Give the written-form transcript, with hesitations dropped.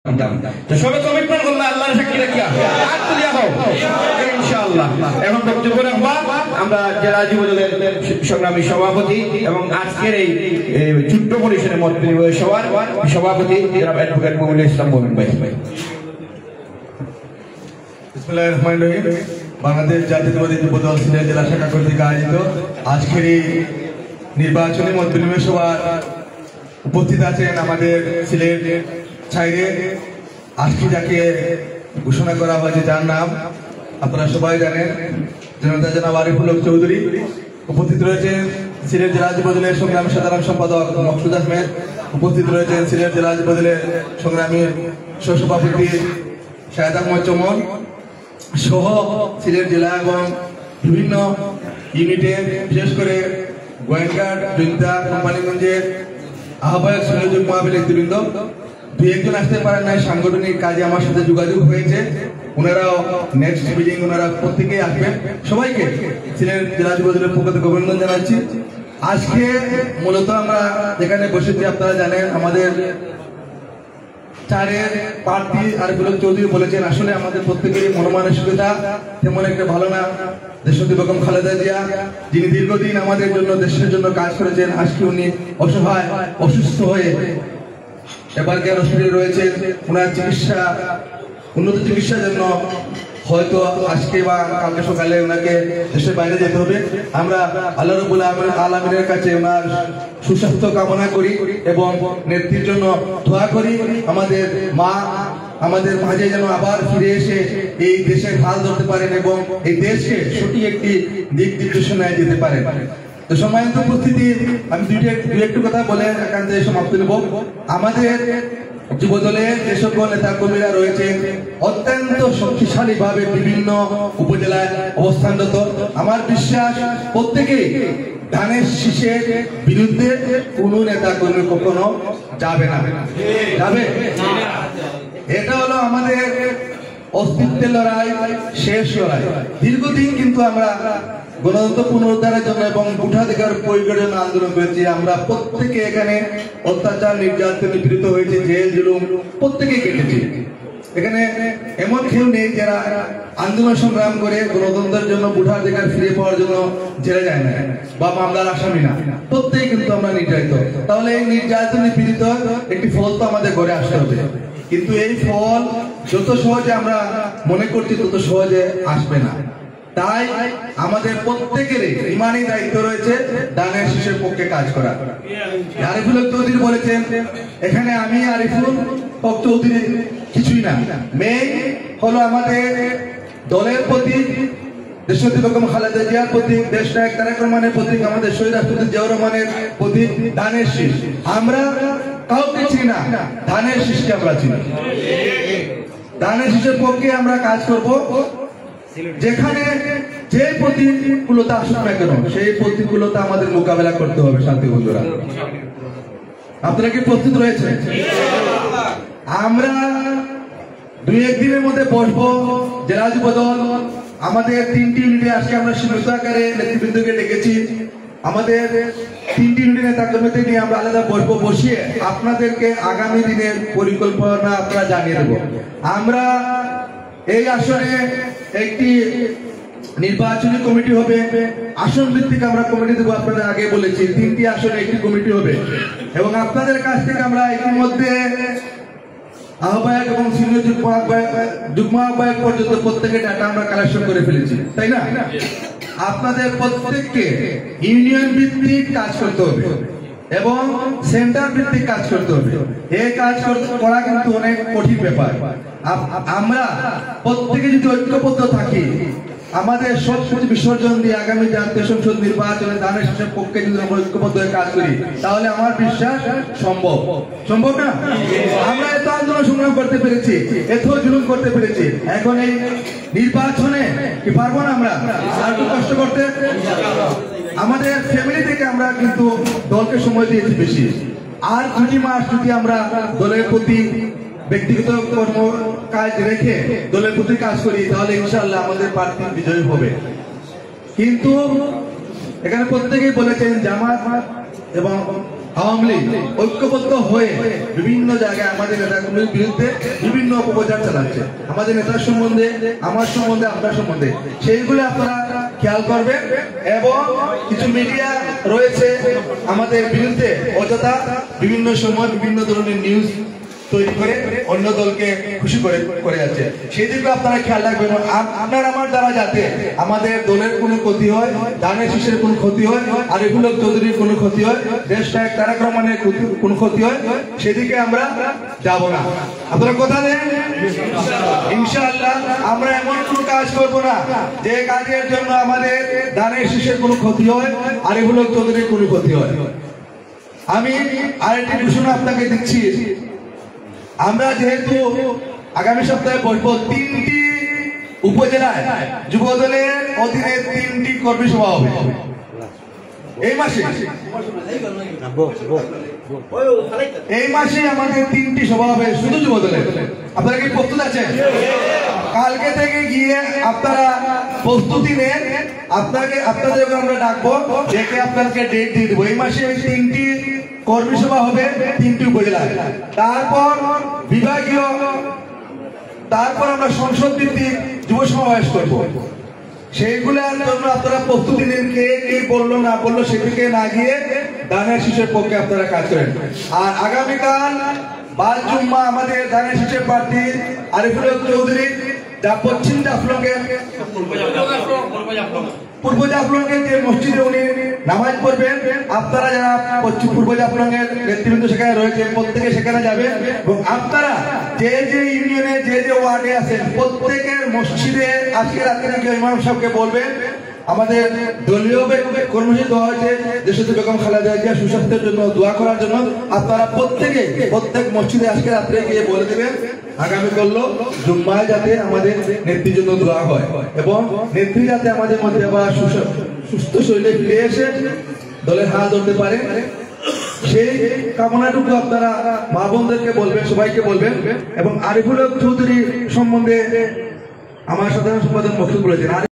তো সবে কমিটমেন্ট করলে আল্লাহর সাক্ষী রাখিয়া হাত তুলিয়া দাও ইনশাআল্লাহ। এখন বক্তব্য রাখবা আমরা জেলা যুবদলের সংগ্রামী সভাপতি এবং আজকের এই ছোট্ট পরিসরে মত বিনিময় সভার সভাপতি জনাব অ্যাডভোকেট মমিনুল ইসলাম মমিন ভাই। বিসমিল্লাহির রহমানির রহিম। বাংলাদেশ জাতীয়তাবাদী যুবদল সিলেট জেলা শাখা কর্তৃক আয়োজিত আজকের এই নির্বাচনী মত বিনিময় সভার উপস্থিত আছেন আমাদের সিলেট ছাইরে আজকে যাকে ঘোষণা করা হয়েছে, যার নাম আপনারা সবাই জানেন, জনাব আরিফুল হক চৌধুরী। উপস্থিত রয়েছেন সিলেট জেলা যুবদলের সংগ্রামী সাধারণ সম্পাদক মকসুদ আহমেদ। উপস্থিত রয়েছেন সিলেট জেলা যুবদলের সংগ্রামী সহসভাপতি শাহেদ আহমদ চমন সহ সিলেট জেলা এবং বিভিন্ন ইউনিটে, বিশেষ করে গোয়েন্দাঘাট জৈন্তা কোম্পানিগঞ্জের আহ্বায়ক সংযোগ মহাবীর নেতৃবৃন্দ। দুই একজন আসতে পারেন নাই, সাংগঠনিক কাজে আমার সাথে যোগাযোগ হয়েছে, ওনারাও নেক্সট মিটিং ওনারা প্রত্যেকেই আসবেন। সবাইকে সিলেট জেলা যুবদলের পক্ষ থেকে অভিনন্দন জানাচ্ছি। আজকে মূলত আমরা যেখানে বসেছি আপনারা জানেন, আমাদের চারের প্রার্থী আরিফুল হক চৌধুরী বলেছেন আসলে আমাদের প্রত্যেকেরই মনোমানসিকতা তেমন একটা ভালো না। দেশনেত্রী বেগম খালেদা জিয়া, যিনি দীর্ঘদিন আমাদের জন্য দেশের জন্য কাজ করেছেন, আজকে উনি অসহায় অসুস্থ হয়ে এবার জ্ঞান হসপিটালে রয়েছেন। ওনার চিকিৎসা, উন্নত চিকিৎসার জন্য হয়তো আজকে বা কালকে সকালে ওনাকে দেশের বাইরে যেতে হবে। আমরা আল্লাহ রাব্বুল আলামিনের কাছে ওনার সুস্বাস্থ্য কামনা করি এবং নেত্রীর জন্য দোয়া করি। আমাদের মা আমাদের মাঝে যেন আবার ফিরে এসে এই দেশের হাল ধরতে পারেন এবং এই দেশকে সঠিক একটি দিক নির্দেশনায় যেতে পারেন। তো সম্মানিত উপস্থিতি, আমি দুই একটু কথা বলে একান্তে সমাপ্তি নেব। আমাদের যুবদলের যে সকল নেতা কর্মীরা রয়েছেন অত্যন্ত শক্তিশালী ভাবে বিভিন্ন উপজেলায় অবস্থানরত। আমার বিশ্বাস প্রত্যেকেই ধানের শীষের বিরুদ্ধে কোন নেতা কর্মী কখনো যাবে না, যাবে। এটা হলো আমাদের অস্তিত্বের লড়াই, শেষ লড়াই। দীর্ঘদিন কিন্তু আমরা গণতন্ত্র পুনরুদ্ধারের জন্য এবং ভোটাধিকার প্রয়োগের জন্য আন্দোলন করেছি। আমরা প্রত্যেকে এখানে অত্যাচার নির্যাতন নিপীড়িত হয়েছে, জেল জুলুম প্রত্যেকেই কেটেছি। এখানে এমন কেউ নেই যারা আন্দোলন সংগ্রাম করে গণতন্ত্রের জন্য ভোটাধিকার ফিরে পাওয়ার জন্য জেলে যায় না বা মামলার আসামি না। প্রত্যেকে কিন্তু আমরা নির্যাতিত। তাহলে এই নির্যাতন নিপীড়িত একটি ফল তো আমাদের ঘরে আসতে হবে, কিন্তু এই ফল যত সহজে আমরা মনে করছি তত সহজে আসবে না। তাই আমাদের প্রত্যেকের ইমানি দায়িত্ব রয়েছে ধানের শীষের পক্ষে কাজ করা। আরিফুল হক চৌধুরী বলেছেন এখানে আমি আরিফুল হক চৌধুরী কিছুই না, মেয়ে হলো আমাদের দলের প্রতি, দেশনেত্রী বেগম খালেদা জিয়ার প্রতি, দেশ নায়ক তারেক রহমানের প্রতি, আমাদের শহীদ রাষ্ট্রপতি জিয়াউর রহমানের প্রতি ধানের শীষ। আমরা কাউকে চিনি না, ধানের শীষকে আমরা চিনি। ধানের শীষের পক্ষে আমরা কাজ করব। যেখানে যে প্রতিকূলতা আসুক না কেন সেই প্রতিকূলতা আমাদের মোকাবেলা করতে হবে। শান্তি বন্ধুরা, আপনারা কি প্রস্তুত রয়েছেন? আমরা দুই একদিনের মধ্যে বসবো জেলা যুবদল। আমাদের 3টি ইউনিটে আজকে আমরা সীমিত আকারে নেতৃবৃন্দকে ডেকেছি। আমাদের 3টি ইউনিটের নেতা কর্মীদের নিয়ে আমরা আলাদা বসবো, বসিয়ে আপনাদেরকে আগামী দিনের পরিকল্পনা আপনারা জানিয়ে দেব। আমরা এই আসনে একটি নির্বাচনী কমিটি হবে, আসন ভিত্তিক আমরা কমিটি দেবো। আপনাদের আগে বলেছি 3টি আসনে একটি কমিটি হবে এবং আপনাদের কাছ থেকে আমরা ইতিমধ্যে আহ্বায়ক এবং সিনিয়র যুগ্ম আহ্বায়ক পর্যন্ত প্রত্যেকের ডাটা আমরা কালেকশন করে ফেলেছি, তাই না? আপনাদের প্রত্যেককে ইউনিয়ন ভিত্তিক কাজ করতে হবে এবং সেন্টার ভিত্তিক কাজ করতে হবে। এই কাজ করা কিন্তু অনেক কঠিন ব্যাপার। আমরা প্রত্যেকে যদি ঐক্যবদ্ধ থাকি, আমাদের সবকিছু বিসর্জন দিয়ে আগামী জাতীয় সংসদ নির্বাচনে ধানের শীষের পক্ষে যদি আমরা ঐক্যবদ্ধ হয়ে কাজ করি, তাহলে আমার বিশ্বাস সম্ভব। সম্ভব না? আমরা এত আন্দোলন সংগ্রাম করতে পেরেছি, এত জুলুম করতে পেরেছি, এখন এই নির্বাচনে কি পারবো না আমরা আর একটু কষ্ট করতে? আমাদের ফ্যামিলি থেকে আমরা কিন্তু দলকে সময় দিয়েছি বেশি। আর 2 মাস যদি আমরা দলের প্রতি ব্যক্তিগত কর্ম কাজ রেখে দলের প্রতি কাজ করি, তাহলে ইনশাআল্লাহ আমাদের প্রার্থী বিজয়ী হবে। কিন্তু এখানে প্রত্যেকেই বলেছেন জামাত এবং আওয়ামী লীগ ঐক্যবদ্ধ হয়ে বিভিন্ন জায়গায় আমাদের নেতাগুলির বিরুদ্ধে বিভিন্ন অপপ্রচার চালাচ্ছে, আমাদের নেতার সম্বন্ধে, আমার সম্বন্ধে, আপনার সম্বন্ধে। সেইগুলো আপনারা খেয়াল করবেন। এবং কিছু মিডিয়া রয়েছে আমাদের বিরুদ্ধে অযথা বিভিন্ন সময় বিভিন্ন ধরনের নিউজ তৈরি করে অন্য দলকে খুশি করে যাচ্ছে, সেই দিকে আপনারা খেয়াল রাখবেন। আপনার আমার দ্বারা যাতে আমাদের দলের কোনো ক্ষতি হয়, দানের শীষের কোনো ক্ষতি হয়, আরিফুল হক চৌধুরীর কোনো ক্ষতি হয়, দেশ নায়ক তারেক রহমানের কোনো ক্ষতি হয়, সেদিকে আমরা যাব না। আপনারা কথা দেন ইনশাআল্লাহ আমরা এমন কোনো কাজ করব না যে কাজের জন্য আমাদের দানের শীষের কোনো ক্ষতি হয়, আরিফুল হক চৌধুরীর কোনো ক্ষতি হয়। আমি আরেকটি ঘোষণা আপনাকে দিচ্ছি, আমরা যেহেতু আগামী সপ্তাহে বসবো 3টি উপজেলায় যুব দলের অধীনে 3টি কর্মী সভা হবে এই মাসে। এই মাসে আমাদের 3টি সভা হবে শুধু যুব দলের। আপনারা কি প্রস্তুত আছেন? কালকে থেকে গিয়ে আপনারা প্রস্তুতি নেন। আপনাদের আমরা ডাকবো, ডেকে আপনাদেরকে ডেট দিয়ে দেবো। এই মাসে 3টি কর্মী সভা হবে 3টি উপজেলায়। তারপর বিভাগীয়, তারপর আমরা সংসদ ভিত্তিক যুব সমাবেশ করবো। সেইগুলোর জন্য আপনারা প্রস্তুতি নিন। কে কি বললো না বললো সেদিকে না গিয়ে দানের শীষের পক্ষে আপনারা কাজ করেন। আর আগামীকাল বাদ জুম্মা আমাদের দানের শীষের প্রার্থী আরিফুল হক চৌধুরী যা পশ্চিম জাফলংয়ের পূর্ব জাফলংয়ের যে মসজিদে উনি নামাজ পড়বেন, আপনারা যারা পূর্ব জাফলংয়ের নেতৃবৃন্দ সেখানে রয়েছে প্রত্যেকে সেখানে যাবেন। এবং আপনারা যে যে ইউনিয়নে যে যে ওয়ার্ডে আছেন প্রত্যেকের মসজিদে আজকে রাত্রে ইমাম সাহেবকে বলবেন আমাদের দলীয় কর্মসূচি দেওয়া হয়েছে দেশনেত্রী বেগম খালেদা জিয়া সুস্বাস্থ্যের জন্য দোয়া করার জন্য। আপনারা প্রত্যেক মসজিদে আজকে রাত্রে গিয়ে বলে দেবেন আগামী করলো জুম্মায় যাতে আমাদের নেত্রীর জন্য দোয়া হয় এবং নেত্রী যাতে আমাদের মধ্যে আবার সুস্থ শরীরে ফিরে এসে দলের হাত ধরতে পারে, সেই কামনাটুকু আপনারা মা বোনদেরকে বলবেন, সবাইকে বলবেন। এবং আরিফুল হক চৌধুরী সম্বন্ধে আমার সাধারণ সম্পাদক বক্তব্য বলেছেন।